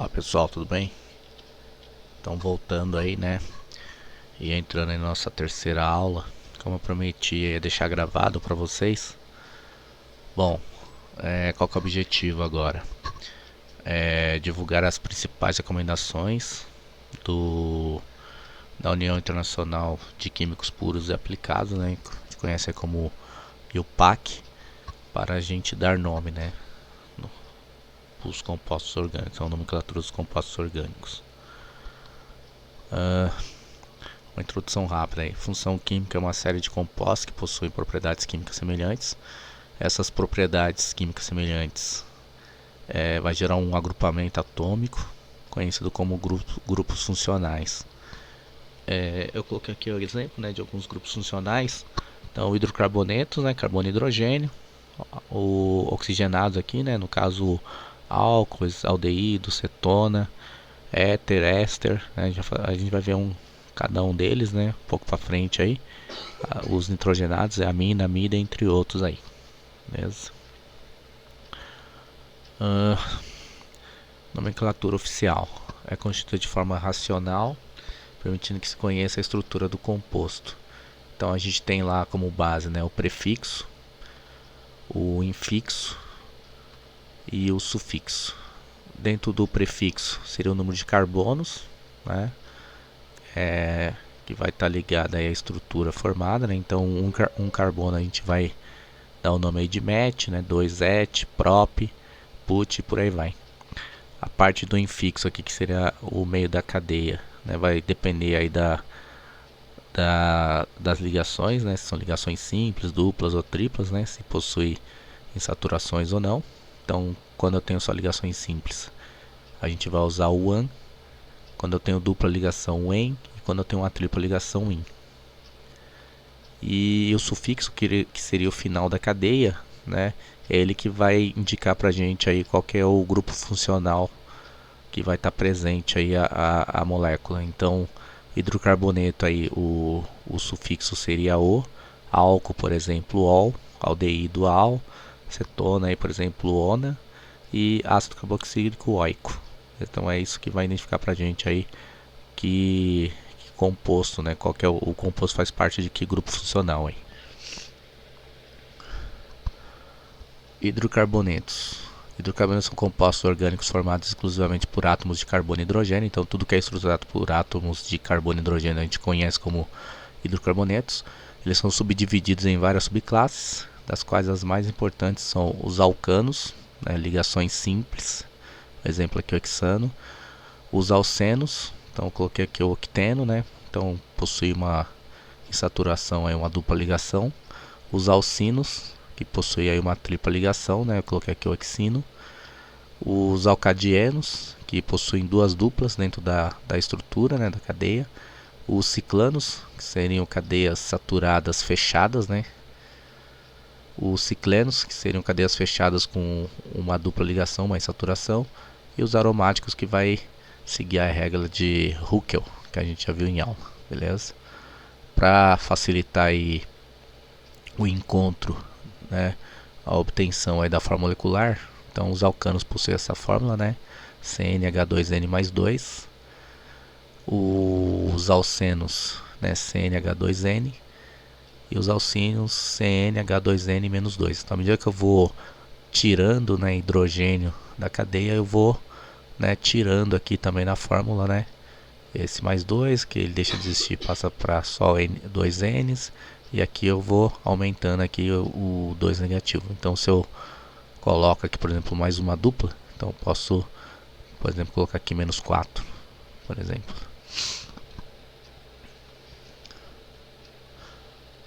Olá pessoal, tudo bem? Então voltando aí, né? E entrando em nossa terceira aula, como eu prometi, ia deixar gravado para vocês. Bom, qual que é o objetivo agora? É divulgar as principais recomendações da União Internacional de Químicos Puros e Aplicados, né? Que se conhece como IUPAC, para a gente dar nome, né? Os compostos orgânicos, a nomenclatura dos compostos orgânicos. Uma introdução rápida aí. Função química é uma série de compostos que possuem propriedades químicas semelhantes. Essas propriedades químicas semelhantes vai gerar um agrupamento atômico, conhecido como grupos funcionais. Eu coloquei aqui o exemplo, né, de alguns grupos funcionais. Então, hidrocarbonetos, né, carbono e hidrogênio. O oxigenados aqui, né, no caso álcools, aldeído, cetona, éter, éster. Né, a gente vai ver cada um deles, né, um pouco para frente aí. Os nitrogenados é amina, amida, entre outros aí. Beleza? Nomenclatura oficial. É constituída de forma racional, permitindo que se conheça a estrutura do composto. Então a gente tem lá como base, né, o prefixo, o infixo e o sufixo. Dentro do prefixo seria o número de carbonos, né, que vai estar ligado aí à estrutura formada, né? Então um carbono a gente vai dar o nome aí de met, né, 2-et, prop, put e por aí vai. A parte do infixo aqui, que seria o meio da cadeia, né, vai depender aí das ligações, né, se são ligações simples, duplas ou triplas, né, se possui insaturações ou não. Então, quando eu tenho só ligações simples, a gente vai usar o an. Quando eu tenho dupla ligação, o en. E quando eu tenho uma tripla ligação, o in. E o sufixo, que seria o final da cadeia, né, é ele que vai indicar pra gente aí qual que é o grupo funcional que vai estar presente aí a molécula. Então, hidrocarboneto aí o sufixo seria o, álcool, por exemplo, ol, aldeído al, cetona aí, por exemplo, ona, e ácido carboxílico oico. Então é isso que vai identificar pra gente aí que composto, né? Qual que é o composto, faz parte de que grupo funcional aí. Hidrocarbonetos. Hidrocarbonetos são compostos orgânicos formados exclusivamente por átomos de carbono e hidrogênio. Então, tudo que é estruturado por átomos de carbono e hidrogênio a gente conhece como hidrocarbonetos. Eles são subdivididos em várias subclasses, das quais as mais importantes são os alcanos, né, ligações simples, exemplo aqui o hexano. Os alcenos, então eu coloquei aqui o octeno, né, então possui uma insaturação, aí, uma dupla ligação. Os alcinos, que possui aí uma tripla ligação, né, eu coloquei aqui o hexino. Os alcadienos, que possuem duas duplas dentro da estrutura, né, da cadeia. Os ciclanos, que seriam cadeias saturadas fechadas, né? Os ciclenos, que seriam cadeias fechadas com uma dupla ligação, uma insaturação. E os aromáticos, que vai seguir a regra de Huckel, que a gente já viu em aula, beleza? Para facilitar aí o encontro, né, a obtenção aí da fórmula molecular, então os alcanos possuem essa fórmula, né, CnH2n mais 2. Os alcenos, né, CnH2n, e os alcinos CnH2n menos 2. Então, à medida que eu vou tirando, né, hidrogênio da cadeia, eu vou, né, tirando aqui também na fórmula, né, esse mais 2, que ele deixa de existir, passa para só 2n's, e aqui eu vou aumentando aqui o 2 negativo. Então, se eu coloco aqui, por exemplo, mais uma dupla, então eu posso, por exemplo, colocar aqui menos 4, por exemplo.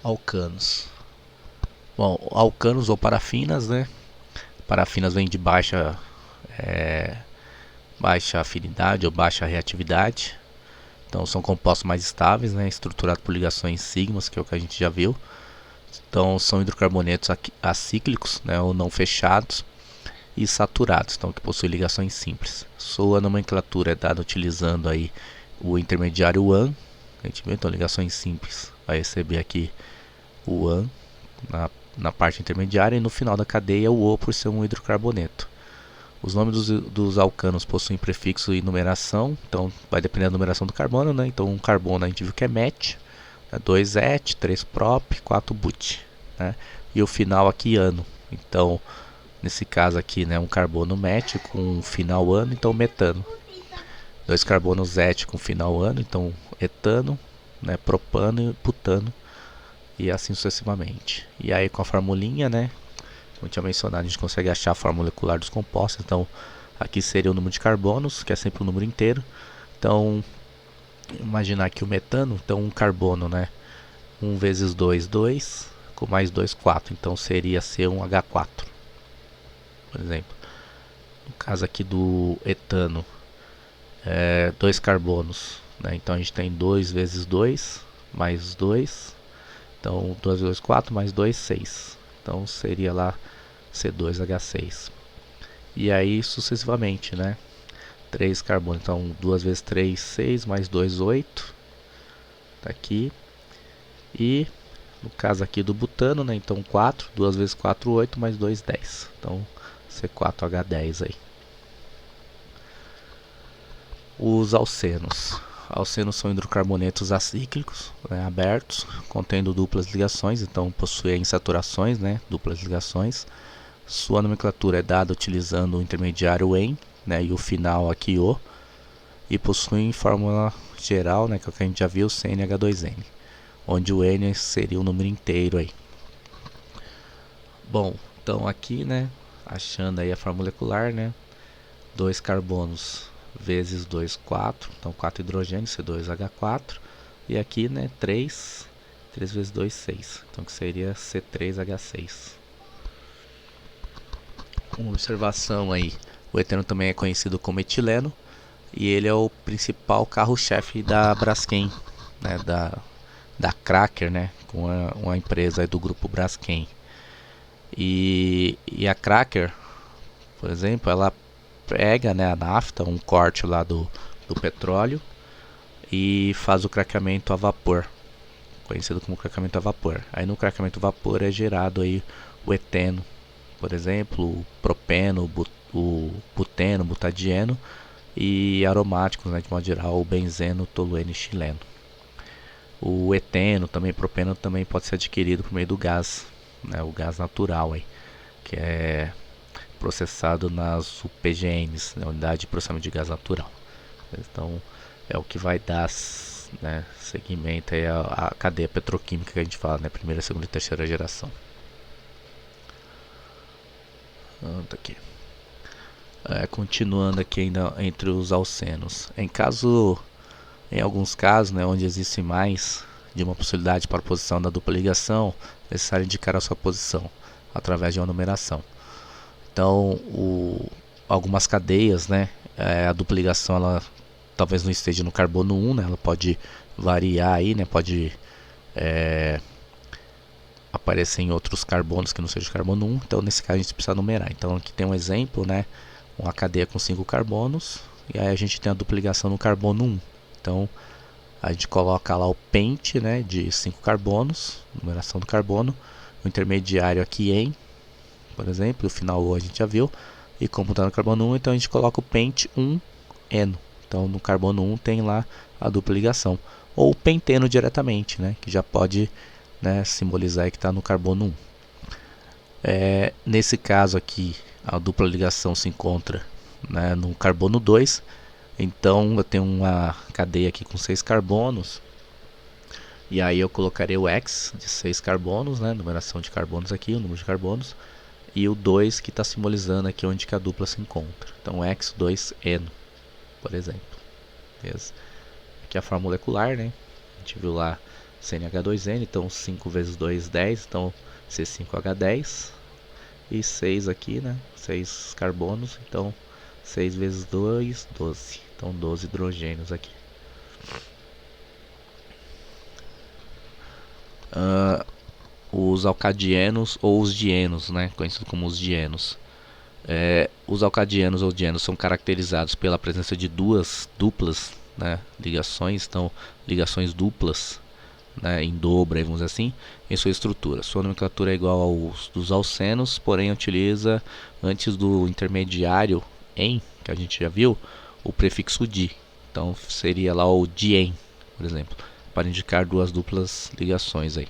Alcanos. Bom, alcanos ou parafinas, né? Parafinas vem de baixa afinidade ou baixa reatividade. Então são compostos mais estáveis, né? Estruturados por ligações sigmas, que é o que a gente já viu. Então são hidrocarbonetos acíclicos, né, ou não fechados, e saturados, então que possuem ligações simples. Sua nomenclatura é dada utilizando aí o intermediário AN. A gente vê, então, ligações simples vai receber aqui o AN na parte intermediária, e no final da cadeia o O por ser um hidrocarboneto. Os nomes dos alcanos possuem prefixo e numeração, então vai depender da numeração do carbono, né? Então um carbono a gente viu que é met, 2 et, 3 prop, 4 but, né? E o final aqui ano. Então nesse caso aqui, né, um carbono met com final ano, então metano. 2 carbonos et com final ano, então etano, né, propano e butano, e assim sucessivamente. E aí com a formulinha, né, como eu tinha mencionado, a gente consegue achar a forma molecular dos compostos. Então aqui seria o número de carbonos, que é sempre o número inteiro. Então imaginar aqui o metano, então um carbono, né, 1 vezes 2, 2, com mais 2, 4, então seria C1H4, por exemplo. No caso aqui do etano, 2 carbonos, né? Então a gente tem 2 vezes 2, mais 2, então 2 vezes 2, 4, mais 2, 6, então seria lá C2H6. E aí sucessivamente, né? 3 carbonos, então 2 vezes 3, 6, mais 2, 8, tá aqui. E no caso aqui do butano, né? Então 4, 2 vezes 4, 8, mais 2, 10, então C4H10 aí. Os alcenos. Alcenos são hidrocarbonetos acíclicos, né, abertos, contendo duplas ligações, então possuem insaturações, né, duplas ligações. Sua nomenclatura é dada utilizando o intermediário em, né, e o final aqui o, e possuem fórmula geral, né, que é o que a gente já viu, CnH2n, onde o n seria o número inteiro aí. Bom, então aqui, né, achando aí a fórmula molecular, né, 2 carbonos vezes 2, 4, então 4 hidrogênio, C2H4, e aqui, né, 3 vezes 2, 6, então que seria C3H6. Uma observação aí, o eteno também é conhecido como etileno, e ele é o principal carro-chefe da Braskem, né, da Cracker, né, com uma empresa aí do grupo Braskem. E a Cracker, por exemplo, ela pega, né, a nafta, um corte lá do petróleo, e faz o craqueamento a vapor, conhecido como craqueamento a vapor. Aí no craqueamento a vapor é gerado aí o eteno, por exemplo, o propeno, o buteno, butadieno, e aromáticos, né, de modo geral, o benzeno, tolueno e xileno. O eteno, também propeno, também pode ser adquirido por meio do gás, né, o gás natural aí, que é processado nas UPGNs, né, unidade de processamento de gás natural. Então é o que vai dar, né, segmento aí a cadeia petroquímica que a gente fala, né, primeira, segunda e terceira geração. Tá aqui. Continuando aqui ainda entre os alcenos, em alguns casos, né, onde existe mais de uma possibilidade para a posição da dupla ligação, é necessário indicar a sua posição através de uma numeração. Então, algumas cadeias, né, a dupla ligação ela talvez não esteja no carbono 1, né, ela pode variar aí, né, pode aparecer em outros carbonos que não seja carbono 1, então nesse caso a gente precisa numerar. Então aqui tem um exemplo, né, uma cadeia com 5 carbonos, e aí a gente tem a dupla ligação no carbono 1. Então a gente coloca lá o pente, né, de 5 carbonos, numeração do carbono, o intermediário aqui em, por exemplo, o final O a gente já viu, e como está no carbono 1, então a gente coloca o pente 1-eno. Então no carbono 1 tem lá a dupla ligação, ou o penteno diretamente, né, que já pode, né, simbolizar que está no carbono 1. Nesse caso aqui, a dupla ligação se encontra, né, no carbono 2, então eu tenho uma cadeia aqui com 6 carbonos, e aí eu colocarei o X de 6 carbonos, né, numeração de carbonos aqui, o número de carbonos, e o 2 que está simbolizando aqui onde que a dupla se encontra. Então X2Eno, por exemplo. Beleza? Aqui a forma molecular, né? A gente viu lá CnH2n, então 5 vezes 2, 10, então C5H10. E 6 aqui, né? 6 carbonos, então 6 vezes 2, 12. Então 12 hidrogênios aqui. Os alcadienos ou os dienos, né, conhecido como os dienos. Os alcadienos ou dienos são caracterizados pela presença de duas duplas, né, ligações, então ligações duplas, né, em dobro, vamos dizer assim, em sua estrutura. Sua nomenclatura é igual aos dos alcenos, porém utiliza antes do intermediário em, que a gente já viu, o prefixo di. Então seria lá o dien, por exemplo, para indicar duas duplas ligações aí.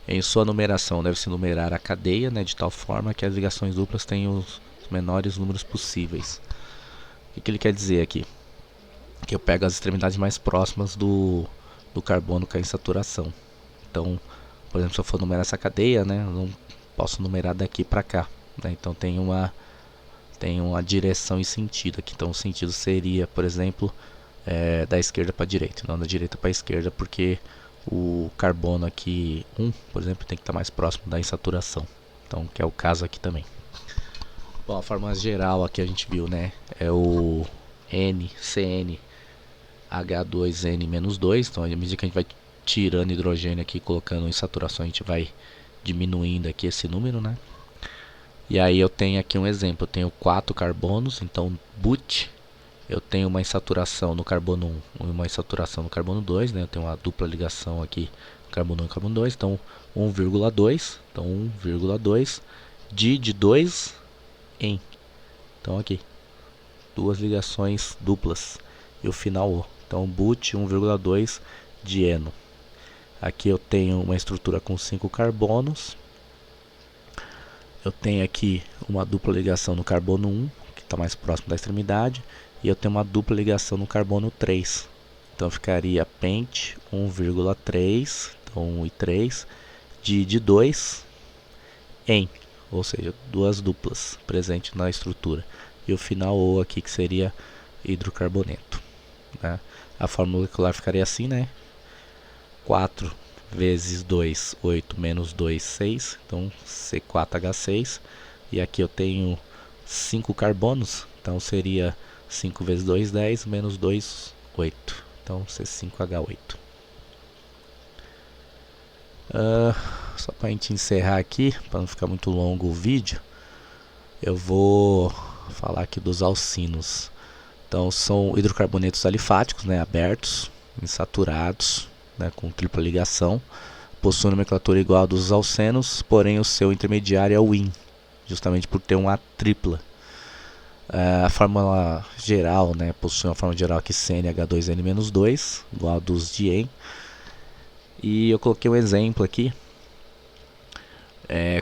Em sua numeração deve-se numerar a cadeia, né, de tal forma que as ligações duplas tenham os menores números possíveis. O que ele quer dizer aqui? Que eu pego as extremidades mais próximas do carbono que é em saturação. Então, por exemplo, se eu for numerar essa cadeia, né, eu não posso numerar daqui para cá, né? Então tem uma direção e sentido aqui. Então o sentido seria, por exemplo, da esquerda para a direita, não da direita para a esquerda, porque o carbono aqui 1, por exemplo, tem que estar mais próximo da insaturação. Então, que é o caso aqui também. Bom, a forma geral aqui a gente viu, né? É o NCN H2N-2. Então, à medida que a gente vai tirando hidrogênio aqui, colocando em saturação, a gente vai diminuindo aqui esse número, né? E aí eu tenho aqui um exemplo, eu tenho 4 carbonos, então but, eu tenho uma insaturação no carbono 1 e uma insaturação no carbono 2, né? Eu tenho uma dupla ligação aqui, carbono 1 e carbono 2, então 1,2, então 1,2 de 2 em. Então aqui, duas ligações duplas e o final O. Então but 1,2 de eno. Aqui eu tenho uma estrutura com 5 carbonos. Eu tenho aqui uma dupla ligação no carbono 1, que está mais próximo da extremidade, e eu tenho uma dupla ligação no carbono 3. Então ficaria pent 1,3, então 1 e 3, de 2 em, ou seja, duas duplas presentes na estrutura. E o final O aqui, que seria hidrocarboneto, né? A fórmula molecular ficaria assim, né? 4 vezes 2, 8, menos 2, 6. Então C4H6. E aqui eu tenho 5 carbonos. Então seria 5 vezes 2, 10, menos 2, 8. Então C5H8. Só para a gente encerrar aqui, para não ficar muito longo o vídeo, eu vou falar aqui dos alcinos. Então são hidrocarbonetos alifáticos, né, abertos, insaturados, né, com tripla ligação, possui nomenclatura igual a dos alcenos, porém o seu intermediário é o IN, justamente por ter uma tripla. A fórmula geral, né, possui uma fórmula geral aqui CnH2n-2, igual a dos de EN. E eu coloquei um exemplo aqui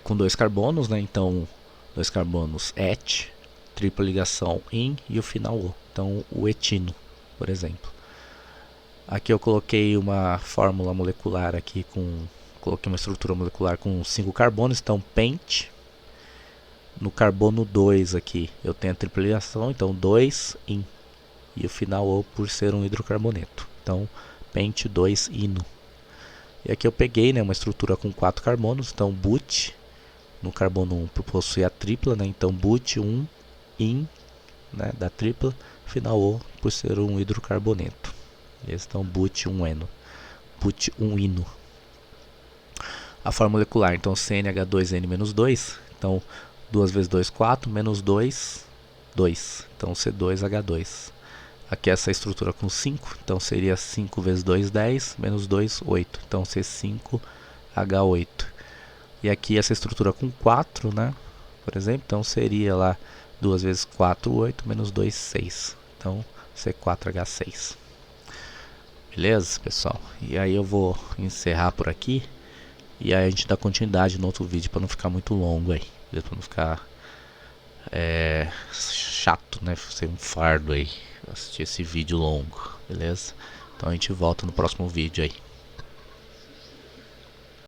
com 2 carbonos, né, então 2 carbonos ET, tripla ligação IN e o final O. Então o etino, por exemplo. Aqui eu coloquei uma fórmula molecular aqui coloquei uma estrutura molecular com 5 carbonos, então pent. No carbono 2 aqui eu tenho a tripla ligação, então 2 in. E o final O por ser um hidrocarboneto. Então pent 2 ino. E aqui eu peguei, né, uma estrutura com 4 carbonos, então but. No carbono 1 possui a tripla, né, então but 1 in, né, da tripla. Final O por ser um hidrocarboneto. Então but 1 eno, but 1 ino. A fórmula molecular, então CnH2n-2, então 2 vezes 2, 4, menos 2, 2, então C2H2. Aqui essa estrutura com 5, então seria 5 vezes 2, 10, menos 2, 8, então C5H8. E aqui essa estrutura com 4, né, por exemplo, então seria lá 2 vezes 4, 8, menos 2, 6, então C4H6. Beleza, pessoal? E aí eu vou encerrar por aqui. E aí a gente dá continuidade no outro vídeo para não ficar muito longo aí. Para não ficar chato, né? Ser um fardo aí assistir esse vídeo longo. Beleza? Então a gente volta no próximo vídeo aí.